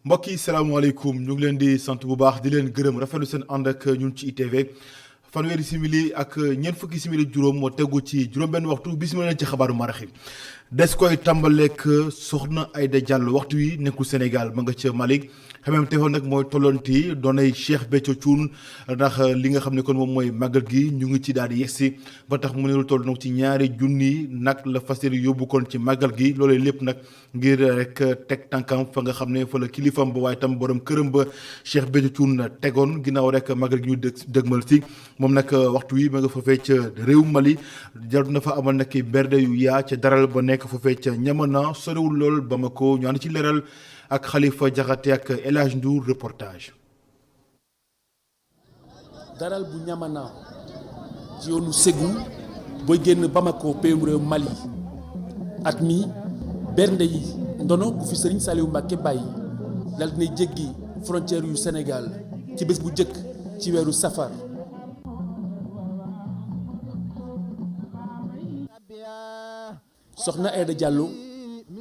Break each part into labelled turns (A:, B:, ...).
A: mbokk yi salaamaaleykum ñu ngi leen di sant bu baax di leen gërëm rafetlu seen ànd ak ñun ci ITV fanweeri simili ak ñeent fukki simili juróom moo tegu ci juróom-benn waxtu bisimilah leen ci xabaaru marax yi des koy tàmbaleek soxna Aïda Diallo waxtu wi nekkul Sénégal ma nga ca Malick xamem teefoon nag mooy tollanti doonay Cheikh Béthio Thioune ndax li nga xam ne kon moom mooy màggal gi ñu ngi ci daal di yegsi ba tax mu ne lu toll nag ci ñaari junni nag la fas yéene yóbbu kon ci màggal gi loolee lépp nag ngir rek teg tànkam fa nga xam ne fa la kilifam ba waaye tam borom këram ba Cheikh Béthio Thioune tegoon ginnaaw rek màggal gi ñu dëgmal si moom nag waxtu wi ma nga foofee ca réew Mali jarut na fa amal nag berde yu yaa ca daral ba nekk foofee ca Ñamana sorewul lool Bamako ñu ànd ci leeral ak Khalifa Diakhaté ak El Hadj Ndour reportage.
B: daral bu Ñamana ci yoonu Ségou booy génn Bamako péyum réew Mali at mi bernde yi ndono bu fi Serigne Saliou Mbacké bàyyi dal dinay jéggi frontière yu Sénégal ci bés bu jëkk ci weeru safar. soxna Aïda Diallo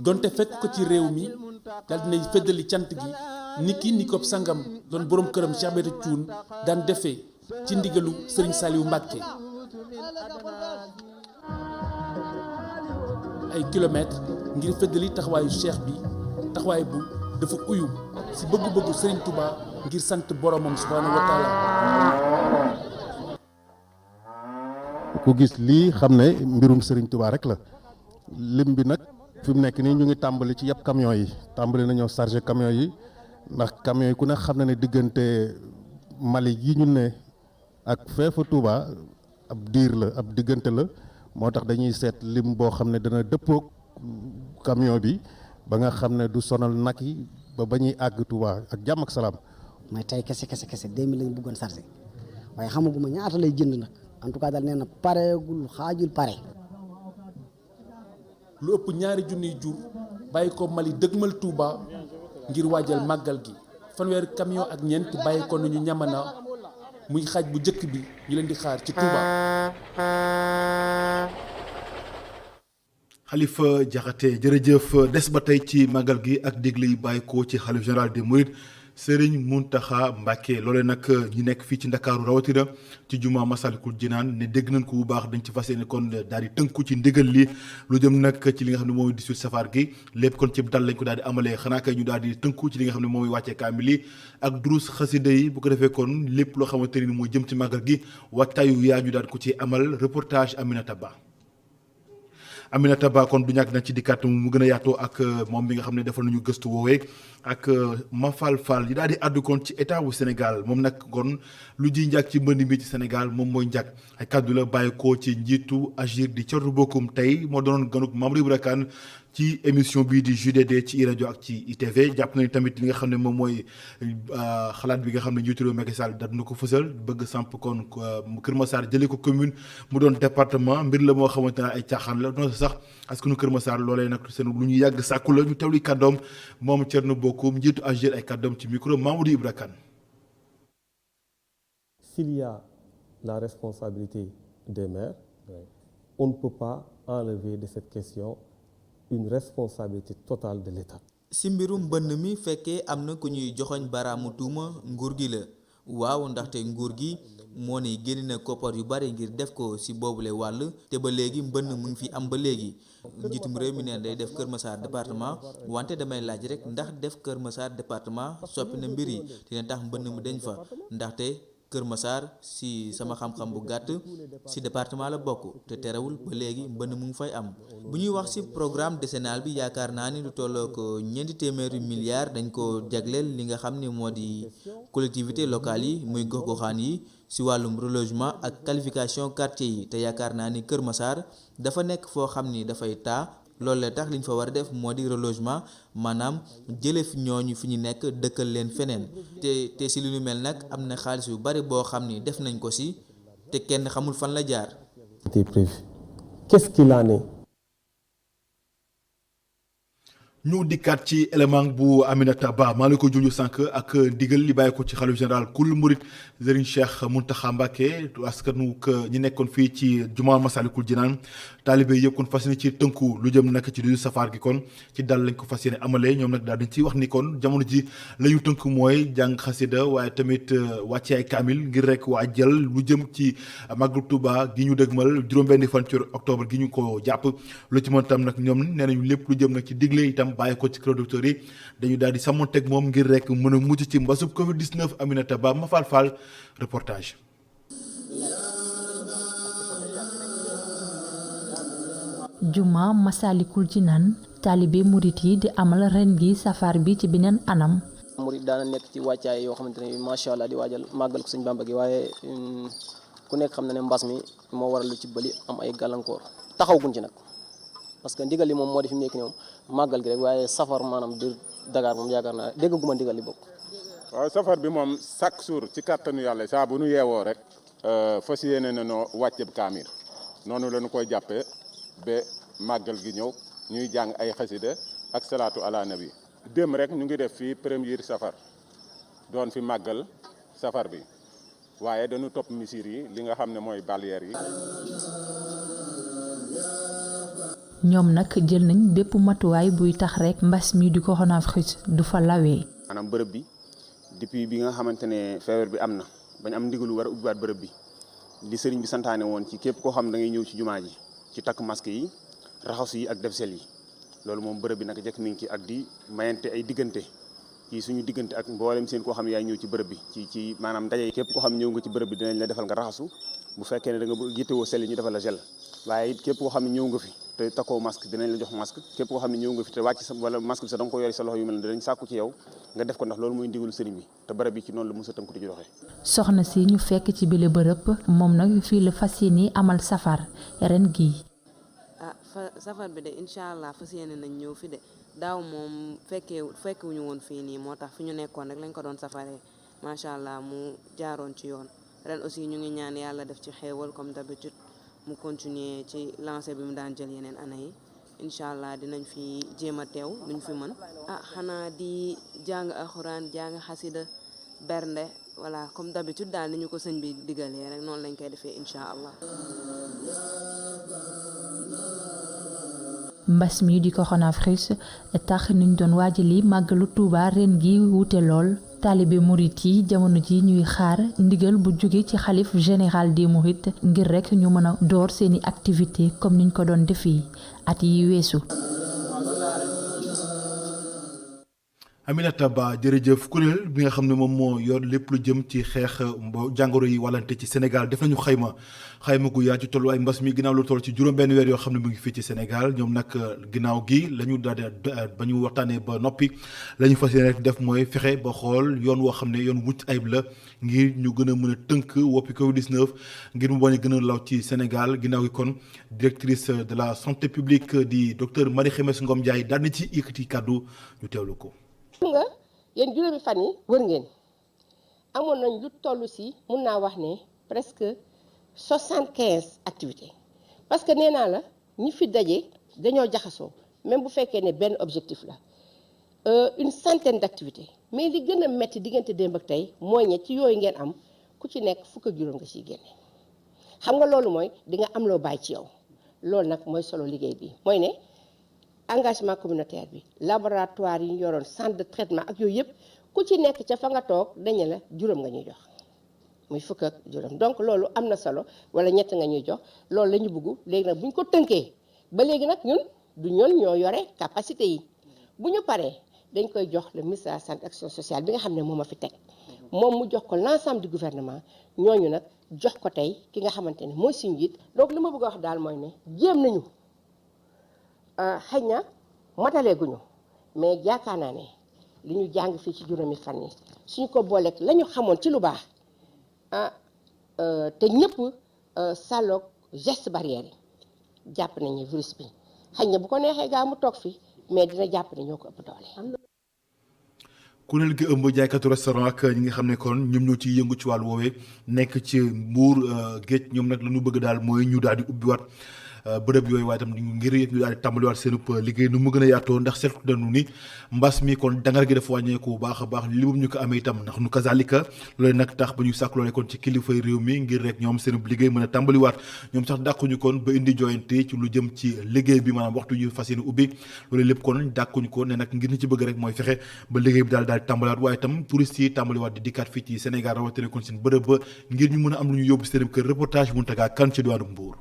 B: donte fekk ko ci réew mi dal dinay feddali cant gi niki ni ko sangam doon borom këram Cheikh Béthio Thioune daan defee ci ndigalu Serigne Saliou Mbacké ay kilomètres ngir feddali taxawaayu cheikh bi taxawaay bu dafa uyu ci bëggu-bëggu Serigne Touba ngir sant boromam subhanahu wa taala.
C: ku gis lii xam ne mbirum Serigne Touba rek la lim bi nag fi mu nekk nii ñu ngi tàmbali ci yëpp camion yi tàmbali nañoo chargé camion yi ndax camion yi ku ne xam na ne diggante Mali yi ñu ne ak feefa Touba ab diir la ab diggante la moo tax dañuy seet lim boo xam ne dana dëppoog camion bi ba nga xam ne du sonal nag yi ba ñuy àgg Touba ak jàmm ak salaam.
D: mooy tey kese 2000 lañu bëggoon chargé waaye xamaguma ñaata lay jënd nag en tout cas daal nee na pareegul xaajul pare.
B: lu ëpp ñaari junniy jur bàyyi ko Mali dëgmal Touba ngir waajal màggal gi fanweeri camion ak ñeent bàyyi ko nañu Ñamana muy xaaj bu njëkk bi ñu leen di xaar ci Touba.
A: Khalifa Diakhaté jërëjëf des ba tey ci màggal gi ak digle yi bàyyi ko ci xalif général des Mourides Serigne Mountakha Mbacké loolee nag ñi nekk fii ci Ndakaaru rawatina ci juma Masalikul Jinaan ne dégg nañ ko bu baax dañ ci fas yéene kon daal di tënku ci ndigal li lu jëm nag ci li nga xam ne mooy 18 safar gi lépp kon ci dal lañ ko daal di amalee xanaa kay ñu daal di tënku ci li nga xam ne mooy wàccee kaamil yi ak durus xasida yi bu ko defee kon lépp loo xamante ni mooy jëm ci màggal gi wattaayu yaa ñu daal ko ci amal reportage Aminata Ba kon du ñàkk na ci dikkaat mu gën a yaatoo ak moom bi nga xam ne defal nañu gëstu woowee ak Mafal Fall yi daal di àddu kon ci état wu Sénégal moom nag kon lu ji njàkk ci mbënd mi ci Sénégal moom mooy njàkk ay kàddu la bàyyi ko ci njiitu Agir di Thierno Bocoum tey moo doonoon ganuk Mamadou Ibra Kane ci émission bii di JDD ci rajo ak ci ITV jàpp nañu tamit li nga xam ne moom mooy xalaat bi nga xam ne njiitu réew Macky Sall daal na ko fësal bëgg samp kon Kër Massar jëlee ko commune mu doon département mbir la moo xamante ne ay caaxaan la noonu sax askanu Kër Massar loolee nag seen lu ñu yàgg sàkku la ñu teewlu kàddoom moom Thierno Bocoum njiitu Agir ay kàddoom ci micro Mamadou Ibra Kane.
E: S'il y a la responsabilité des maires, on ne peut pas enlever de cette question une responsabilité totale de l'État.
F: si mbirum mbënn mi fekkee am na ku ñuy joxoñ baraamu tuuma nguur gi la waaw ndaxte nguur gi moo ne génn na koppar yu bari ngir def ko si boobule wàll te ba léegi mbënn mu ngi fi am ba léegi njiitum réew mi neen day def Kër Massar département wante damay laaj rek ndax def Kër Massar département soppi na mbir yi dina tax mbënn mu deñ fa ndaxte Kër Massar si sama xam-xam bu gàtt si département la bokk te terewul ba léegi mbënn mu ngi fay am bu ñuy wax si programme décennal bi yaakaar naa ni lu tolloo ko ñeenti téeméeri milliards dañ ko jagleel li nga xam ne moo di collectivité locale yi muy gox-goxaan yi si wàllum relogement ak qualification quartier yi te yaakaar naa ni Kër Massar dafa nekk foo xam ni dafay taa loolu la tax li ñu fa war a def moo di relogement maanaam jële fi ñooñu fi ñu nekk dëkkal leen feneen te si li ñu mel nag am na xaalis yu bari boo xam ni def nañ ko si te kenn xamul fan la jaar.
E: C'était prévu. Qu'est-ce qu'il en est?
A: ñu dikkaat ci élément bu Aminata Ba maa ngi ko junj sànq ak ndigal li bàyyi ko ci xalifa général kul murit Serigne Cheikh Mountakha Mbacké askanu ñi nekkoon fii ci jumaa Masalikul Jinaan taalibe yëpp kon fas yéene ci tënku lu jëm nag ci du safar gi kon ci dal lañ ko fas yéene amalee ñoom nag daal dañ ciy wax ni kon jamono ji la ñu tënk mooy jàng xasida waaye tamit wàcce ay kaamil ngir rek waa jël lu jëm ci Màggal Tuuba gi ñu dëgmal juróom-benni fan ci octobre gi ñu ko jàpp lu ci mën tam nag ñoom nee nañu lépp lu jëm nag ci digle itam bàyyi ko ci kër docteur yi dañu daal di sàmmonteeg moom ngir rek mën a mucc ci mbasub Covid 19 Aminata Ba ma faal reportage.
G: juma Masalikul Jinaan taalibe murit yi di amal ren gi safar bi ci beneen anam.
H: murit daana nekk ci wàccaay yoo xamante ne macha allah di waajal màggal ko sëñ Bàmba gi waaye ku nekk xam na ne mbas mi moo waral lu ci bëri am ay gàllankoor taxawaguñ ci nag. parce que ndigal li moom moo di fi mu nekk nii moom màggal gi rek waaye safar maanaam di Dakar moom yaakaar naa déggaguma ndigal li bokk.
I: waaw safar bi moom chaque jour ci kàttanu yàlla saa bu nu yeewoo rek fas yéene na noo wàcce kaamir noonu la ñu koy jàppee ba màggal gi ñëw ñuy jàng ay xasida ak salaatu ala nabi dem rek ñu ngi def fii premier safar doon fi màggal safar bi waaye dañu topp misir yi li nga xam ne mooy barrière yi.
G: ñoom nag jël nañ bépp matuwaay buy tax rek mbas mi du coronavirus du fa lawee.
J: maanaam bërëb bi depuis bi nga xamante ne feebar bi am na bañ am ndigalu war a ubbiwaat bërëb bi li sëriñ bi santaane woon ci képp koo xam da ngay ñëw ci jumaa ji ci takk masque yi raxasu yi ak def sel yi loolu moom bërëb bi nag jekk nañ ci ak di mayante ay diggante ci suñu diggante ak mboolem seen koo xam ne yaay ñëw ci bërëb bi ci maanaam ndaje képp koo xam ne ñëw nga ci bërëb bi dinañ la defal nga raxasu bu fekkee ne da nga yittewoo sel yi ñu defal la gel waaye it képp koo xam ne ñëw nga fi te takkoo masque dinañ la jox masque képp koo xam ne ñëw nga fi te wàcc sa wala masque bi sax da nga ko yori sa loxo yu mel ne dinañ sàkku ci yow nga def ko ndax loolu mooy ndigalu sëriñ bi te bërëb bi ci noonu la mos a tënku di ci doxee.
G: soxna si ñu fekk ci bile bërëb moom nag fii la fas yéene amal safar ren gii.
K: safar bi de incha allah fas yéene nañ ñëw fi de daaw moom fekkewuñu woon fii nii moo tax fi ñu nekkoon rek lañ ko doon safaree macha allah mu jaaroon ci yoon ren aussi ñu ngi ñaan yàlla def ci xéewal comme d'habitude mu continuer ci lancé bi mu daan jël yeneen année yi incha allah dinañ fi jéem a teew luñ fi mën xanaa di jàng alxuraan jàng xasida bernde voilà comme d'habitude daal ni ñu ko sëñ bi digalee rek noonu lañ koy defee incha allah.
G: mbas mi di coronavirus tax niñ doon waajali màggalu Tuuba ren gi wuute lool taalibe murit yi jamono ji ñuy xaar ndigal bu jóge ci xalif général des mourides ngir rek ñu mën a door seeni activité comme niñ ko doon defee at yi weesu.
A: Aminata Ba jërëjëf kuréel bi nga xam ne moom moo yor lépp lu jëm ci xeex jàngoro yi wàllante ci Sénégal def nañu xayma gu yaa ci tolluwaay mbas mi ginnaaw lu toll ci juróom-benn weer yoo xam ne mu ngi fii ci Sénégal ñoom nag ginnaaw gi la ñu daal ba ñu waxtaanee ba noppi la ñu fas yéene rek def mooy fexe ba xool yoon woo xam ne yoon mucc ayib la ngir ñu gën a mën a tënk woppi Covid 19 ngir mu bañ a gën a law ci Sénégal ginnaaw gi kon directrice de la santé publique di docteur Marie Khemesse Ngom Ndiaye daal na ci yëkkati kàddu ñu teewlu ko.
L: xam nga yéen juróomi fan yi wër ngeen amoon nañ lu toll si mun naa wax ne presque 75 activités parce que nee naa la ñi fi daje dañoo jaxasoo même bu fekkee ne benn objectif la une centaine d'activités mais li gën a metti diggante démb ak tey mooy ñe ci yooyu ngeen am ku ci nekk fukk ak juróom nga ciy génne xam nga loolu mooy di nga am loo bàyyi ci yow loolu nag mooy solo liggéey bi mooy ne engagement communautaire bi laboratoire yi ñu yoroon centre de traitement ak yooyu yëpp ku ci nekk ca fa nga toog dañu la juróom nga ñuy jox muy fukk ak juróom donc loolu am na solo wala ñett nga ñuy jox loolu la ñu bëgg léegi nag bu ñu ko tënkee ba léegi nag ñun du ñoon ñoo yore capacité yi bu ñu paree dañ koy jox le ministre de la santé action sociale bi nga xam ne moom a fi teg moom mu jox ko l'ensemble du gouvernement ñooñu nag jox ko tey ki nga xamante ne mooy suñu njiit donc li ma bëgg a wax daal mooy ne jéem nañu xëy na mataleeguñu mais yaakaar naa ne li ñu jàng fii ci juróomi fan yi suñu ko booleeg la ñu xamoon ci lu baax te ñëpp sàlloog geste barrière yi jàpp nañu virus bi xëy na bu ko neexee gaa mu toog fi mais dina jàpp ne ñoo ko ëpp doole.
A: kuréel gi ëmb jaaykatu restaurant ak ñi nga xam ne kon ñoom ñoo ciy yëngu ci wàllu woowee nekk ci Mbour géej ñoom nag la ñu bëgg daal mooy ñu daal di ubbiwaat bërëb yooyu waaye itam ngir ñu daal di tàmbaliwaat seen liggéey nu mu gën a yaatoo ndax seetlu nañu ni mbas mi kon dangar gi dafa wàññeeku bu baax a baax li ñu ko amee itam ndax nu kazalika loolu nag tax ba ñu sàkk loolee kon ci kilifay réew mi ngir rek ñoom seen liggéey mën a tàmbaliwaat ñoom sax dàkkuñu kon ba indi joyante ci lu jëm ci liggéey bi maanaam waxtu ñu fas yéene ubbi loolu lépp kon dàkkuñu ko ne nag ngir ni ci bëgg rek mooy fexe ba liggéey bi daal tàmbaliwaat waaye itam touristes yi tàmbaliwaat di dikkaat fii ci Sénégal rawatina kon seen bërëb ba ngir ñu mën a am lu ñu yóbbu seen kër reportage bu Mountaga Kane ci diwaanu Mbour.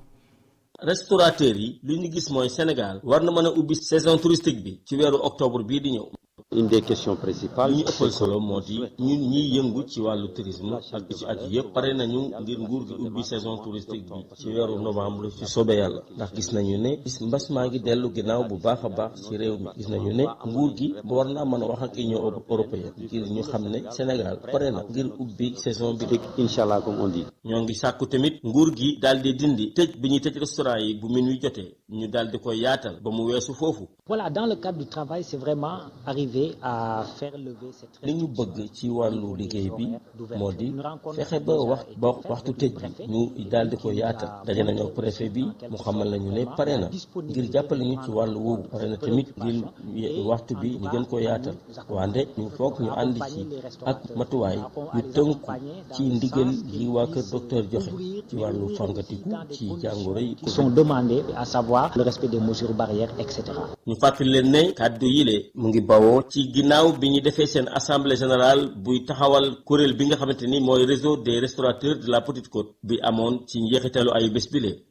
M: restaurateurs yi li ñu gis mooy Sénégal war na mën a ubbi saison touristique bi ci weeru octobre bii di ñëw.
N: une des questions principales
M: li ñu ëppal solo moo di ñun ñiy yëngu ci wàllu tourisme ak ci at yëpp pare nañu ngir nguur gi ubbi saison touristique bi ci weeru novembre ci soobee yàlla ndax gis nañu ne mbas maa ngi dellu ginnaaw bu baax a baax ci réew mi gis nañu ne nguur gi war naa mën a wax ak Union européenne ngir ñu xam ne Sénégal pare na ngir ubbi saison bi
N: incha allah comme on dit.
M: ñoo ngi sàkku tamit nguur gi daal di dindi tëj bi ñuy tëj restaurant yi bu minuit jotee ñu daal di koy yaatal ba mu weesu foofu.
O: Voilà, dans le cadre du travail, c'est vraiment arriver à faire lever cette
M: li ñu bëgg ci wàllu liggéey bi moo di fexe ba waxtu tëj bi ñu daal di ko yaatal daje nañu ak préfet bi mu xamal nañu ne pare na ngir jàppale ñu ci wàllu woowu pare na tamit ngir waxtu bi ñu gën ko yaatal wante ñu foog ñu ànd ci ak matuwaay yu tënku ci ndigal yi waa kër docteur joxe ci wàllu fangatiku ci jàngoro yi
O: qui sont demandés, à savoir le respect des mesures barrières, etc.
M: ñu fàttali leen ne kàddu yile mu ngi bawoo ci ginnaaw bi ñu defee seen assemblée générale buy taxawal kuréel bi nga xamante ni mooy réseau des restaurateurs de la Petite Côte bi amoon ci njeexitalu ay bés bile.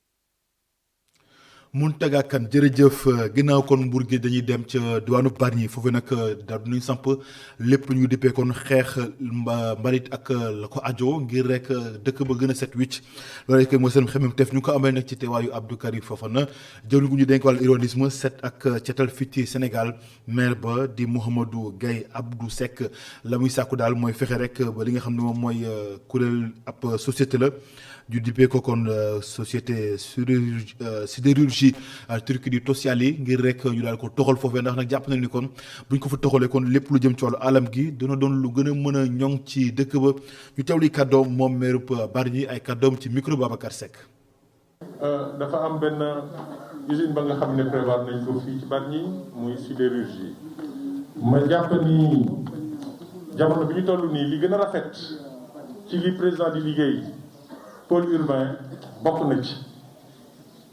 A: Mountaga Kane jërëjëf ginnaaw kon Mbour gi dañuy dem ca diwaanu Bargny foofu nag daal du ñuy samp lépp lu ñu dippee kon xeex mbalit ak la ko ajo ngir rek dëkk ba gën a set wicc loolu rek mooy seen xemem teef ñu ko amee nag ci teewaayu Abdou Karim Fofana jëwriñ gu ñu dénk wàllu urbanisme set ak cetal fii ci Sénégal maire ba di Mouhamadou Gaye Abdou Seck la muy sàkku daal mooy fexe rek ba li nga xam ne moom mooy kuréel ab société la ju dippee ko kon société sidérurgie turki di Tosyali ngir rek ñu daal ko toxal foofee ndax nag jàpp nañu ni kon buñ ko fa toxalee kon lépp lu jëm ci wàllu alam gi dina doon lu gën a mën a ñoŋ ci dëkk ba ñu teewlu kàddoom moom maire Bargny ay kàddoom ci micro Babacar Seck.
P: dafa am benn usine ba nga xam ne prévoir nañ ko fii ci Bargny muy sidérurgie ma jàpp ni jamono bi ñu toll nii li gën a rafet ci li président di liggéey pôle urbain bokk na ci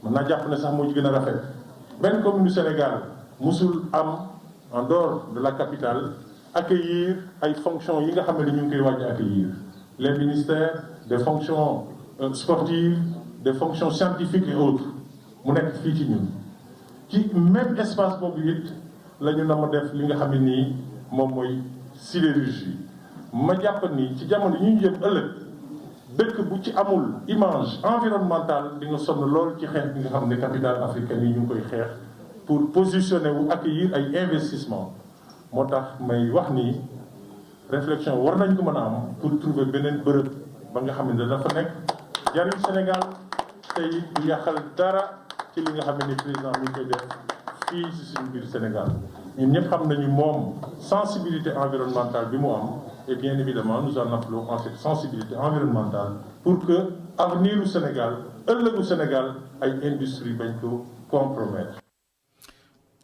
P: mën naa jàpp ne sax moo ci gën a rafet benn commune du Sénégal musul am en dehors de la capitale accueillir ay fonctions yi nga xam ne ñu ngi koy wàññi accueillir les ministères des fonctions sportives des fonctions scientifiques et autres mu nekk fii ci ñun ci même espace boobu it la ñu na ma def li nga xam ne nii moom mooy sidérurgie ma jàpp ni ci jamono yi ñu jëm ëllëg dëkk bu ci amul image environnementale di nga sonn lool ci xeex bi nga xam ne capitale africaine yi ñu ngi koy xeex pour positionner wu accueillir ay investissement moo tax may wax ni réflexion war nañ ko mën a am pour trouver beneen bërëb ba nga xam ne dafa nekk jariñ Sénégal tey du yàqal dara ci li nga xam ne président mi ngi koy def fii si suñu biir Sénégal ñun ñëpp xam nañu moom sensibilité environnementale bi mu am et bien évidemment nous en appelons à cette sensibilité environnementale pour que avenir du Sénégal ëllëgu Sénégal ay industrie bañ ko compromettre.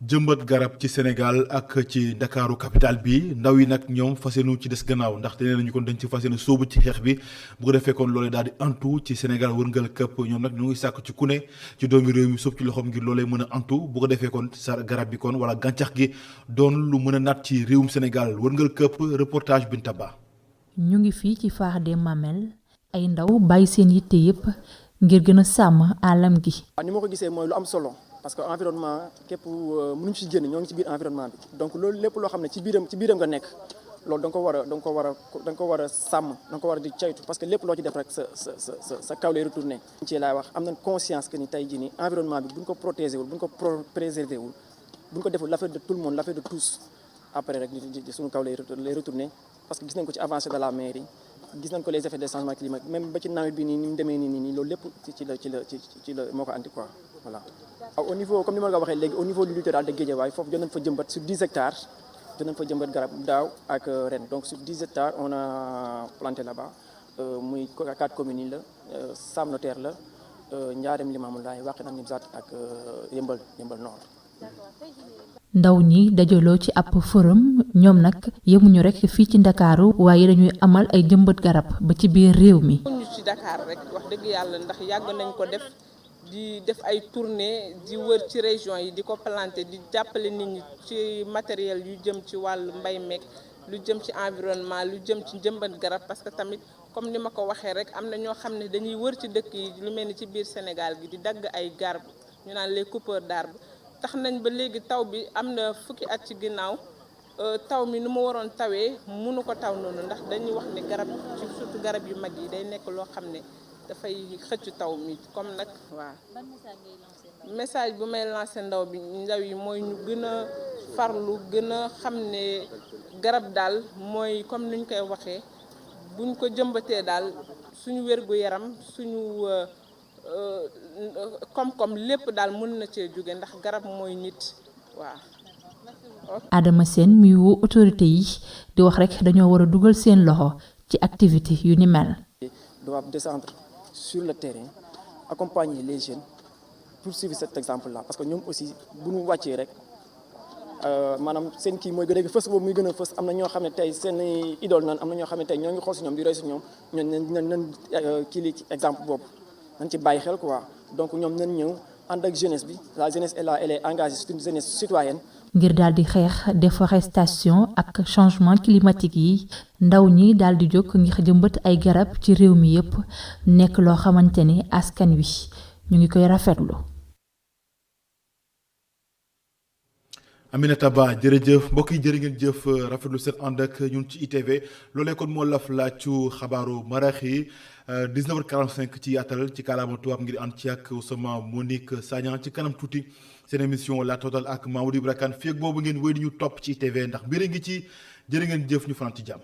A: jëmbat garab ci Sénégal ak ci Ndakaaru capitale bi ndaw yi nag ñoom fas yéene ci des gannaaw ndaxte nee nañu kon dañ ci fas yéene sóobu ci xeex bi bu ko defee kon loolee daal di antu ci Sénégal wërngal këpp ñoom nag ñu ngi sàkk ci ku ne ci doomi réew mi sóob ci loxoom ngir loolee mën a antu bu ko defee kon sa garab bi kon wala gàncax gi doon lu mën a naat ci réewum Sénégal wërngal këpp reportage Binta Ba.
G: ñu ngi fii ci Phare des Mamelles ay ndaw bàyyi seen yitte yépp ngir gën a sàmm alam gi.
Q: ni ma ko gisee mooy lu am solo. parce que environnement képp mënuñu ci génn ñoo ngi ci biir environnement bi donc loolu lépp loo xam ne ci biiram nga nekk loolu da nga ko war a sàmm da nga ko war a di caytu parce que lépp loo ci def rek sa kaw lay retourné. ci laay wax am nañ conscience que ni tey jii nii environnement bi bu ñu ko protéger wul bu ñu ko préserver wul bu ñu ko deful l'affaire de tout le monde l'affaire de tous après rek suñu kaw lay retourné parce que gis nañ ko ci avancée de la mer yi gis nañ ko les effets des changements climatiques même ba ci nawet bi nii ni mu demee nii loolu lépp ci la moo ko andi quoi voilà. au niveau comme ni ma la ko waxee léegi au niveau du littoral de Guédiawaye foofu jot nañ fa jëmbat sur 10 hectares jot nañ fa jëmbat garab daaw ak ren donc sur 10 hectares on a planté là-bas muy 4 communes yi la Sam Notaire la Njaareem Limaamulaay Wakhinane Nimzatt ak Yëmbal Nord.
G: ndaw ñi dajaloo ci ab forum ñoom nag yemuñu rek fii ci Ndakaaru waaye dañuy amal ay jëmbat garab ba ci biir réew mi.
R: ñu ci Dakar rek wax dëgg yàlla ndax yàgg nañ ko def di def ay tournée di wër ci région yi di ko planter di jàppale nit ñi ci matériel yu jëm ci wàllu mbay meek lu jëm ci environnement lu jëm ci jëmbat garab parce que tamit comme ni ma ko waxee rek am na ñoo xam ne dañuy wër ci dëkk yi lu mel ni ci biir Sénégal gi di dagg ay garab ñu naan les coupeurs d'arbres tax nañ ba léegi taw bi am na fukki at ci ginnaaw taw mi nu mu waroon tawee mënu ko taw noonu ndax dañuy wax ne garab ci surtout garab yu mag yi day nekk loo xam ne dafay xëcc taw mi comme nag waaw. message bu may lancé ndaw yi mooy ñu gën a farlu gën a xam ne garab daal mooy comme ni ñu koy waxee buñ ko jëmbatee daal suñu wér-gu-yaram suñu koom-koom lépp daal mën na cee jóge ndax garab mooy nit waaw.
G: Adama Sène muy woo autorité yi di wax rek dañoo war a dugal seen loxo ci activité yu ni mel.
Q: doivent descendre sur le terrain accompagner les jeunes pour suivre cet exemple là parce que ñoom aussi bu ñu wàccee rek maanaam seen kii mooy gën a fës boobu muy gën a fës am na ñoo xam ne tey seen idole nan am na ñoo xam ne tey ñoo ngi xool si ñoom di roy si ñoom ñooñu nañ kii li ci exemple boobu nañ ci bàyyi xel quoi donc ñoom nañ ñëw ànd ak jeunesse bi la jeunesse est là elle est engagée c'est une jeunesse citoyenne.
G: ngir daal di xeex déforestation ak changement climatique yi ndaw ñi daal di jóg ngir jëmbat ay garab ci réew mi yépp nekk loo xamante ni askan wi ñu ngi koy rafetlu.
A: Aminata Ba jërëjëf mbokk yi jërë ngeen jëf rafetlu seen ànd ak ñun ci ITV loolee kon moo laf laacu xabaaru marax yi 19h45 ci yaatal ci kàllaama tubaab ngir ànd ci ak sama Monique Sagnan ci kanam tuuti seen émission La Totale ak Mamadou Ibra Kane fii ak boobu ngeen wéy di ñu topp ci ITV ndax mbir ngi ci jërë ngeen jëf ñu fanaan ci jàmm.